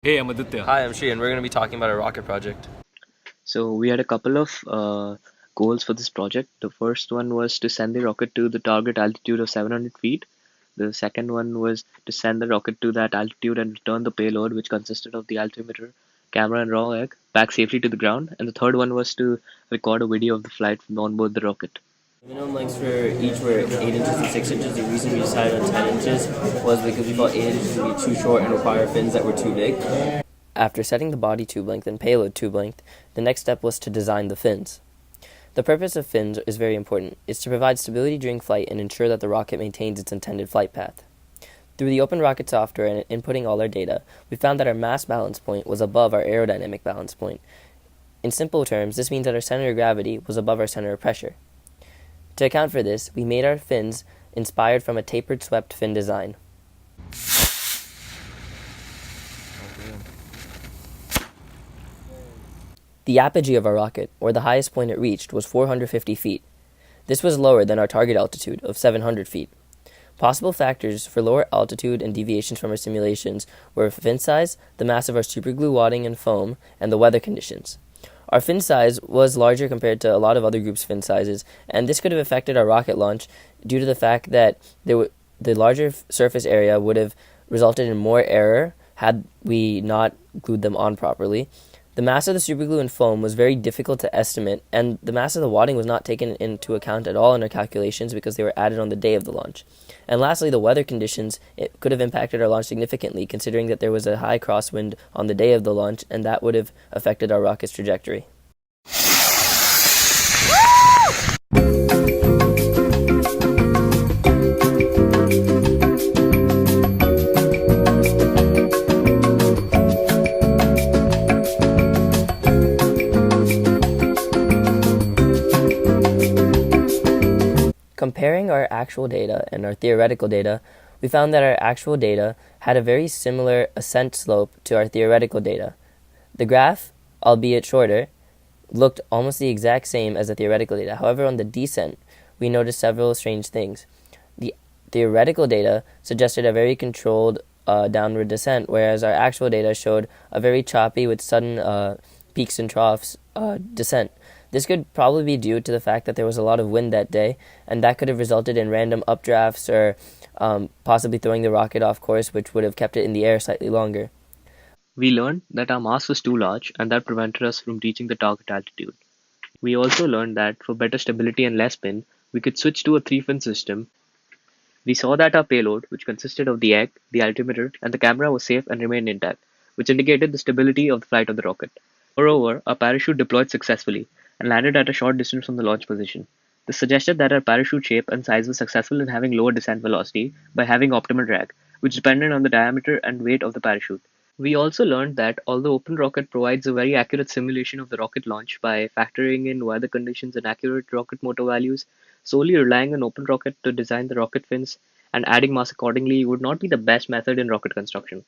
Hey, I'm Aditya. Hi, I'm Shri, and we're going to be talking about a rocket project. So we had a couple of goals for this project. The first one was to send the rocket to the target altitude of 700 feet. The second one was to send the rocket to that altitude and return the payload, which consisted of the altimeter, camera, and raw egg, back safely to the ground. And the third one was to record a video of the flight from on board the rocket. Minimum lengths for each were 8 inches and 6 inches. The reason we decided on 10 inches was because we felt 8 inches would be too short and require fins that were too big. After setting the body tube length and payload tube length, the next step was to design the fins. The purpose of fins is very important. It's to provide stability during flight and ensure that the rocket maintains its intended flight path. Through the Open Rocket software and inputting all our data, we found that our mass balance point was above our aerodynamic balance point. In simple terms, this means that our center of gravity was above our center of pressure. To account for this, we made our fins inspired from a tapered swept fin design. The apogee of our rocket, or the highest point it reached, was 450 feet. This was lower than our target altitude of 700 feet. Possible factors for lower altitude and deviations from our simulations were fin size, the mass of our superglue wadding and foam, and the weather conditions. Our fin size was larger compared to a lot of other groups' fin sizes, and this could have affected our rocket launch due to the fact that the larger surface area would have resulted in more error had we not glued them on properly. The mass of the superglue and foam was very difficult to estimate, and the mass of the wadding was not taken into account at all in our calculations because they were added on the day of the launch. And lastly, the weather conditions could have impacted our launch significantly, considering that there was a high crosswind on the day of the launch, and that would have affected our rocket's trajectory. Comparing our actual data and our theoretical data, we found that our actual data had a very similar ascent slope to our theoretical data. The graph, albeit shorter, looked almost the exact same as the theoretical data. However, on the descent, we noticed several strange things. The theoretical data suggested a very controlled downward descent, whereas our actual data showed a very choppy with sudden peaks and troughs descent. This could probably be due to the fact that there was a lot of wind that day, and that could have resulted in random updrafts or possibly throwing the rocket off course, which would have kept it in the air slightly longer. We learned that our mass was too large and that prevented us from reaching the target altitude. We also learned that for better stability and less spin, we could switch to a three-fin system. We saw that our payload, which consisted of the egg, the altimeter, and the camera, was safe and remained intact, which indicated the stability of the flight of the rocket. Moreover, our parachute deployed successfully and landed at a short distance from the launch position. This suggested that our parachute shape and size was successful in having lower descent velocity by having optimal drag, which depended on the diameter and weight of the parachute. We also learned that although OpenRocket provides a very accurate simulation of the rocket launch by factoring in weather conditions and accurate rocket motor values, solely relying on OpenRocket to design the rocket fins and adding mass accordingly would not be the best method in rocket construction.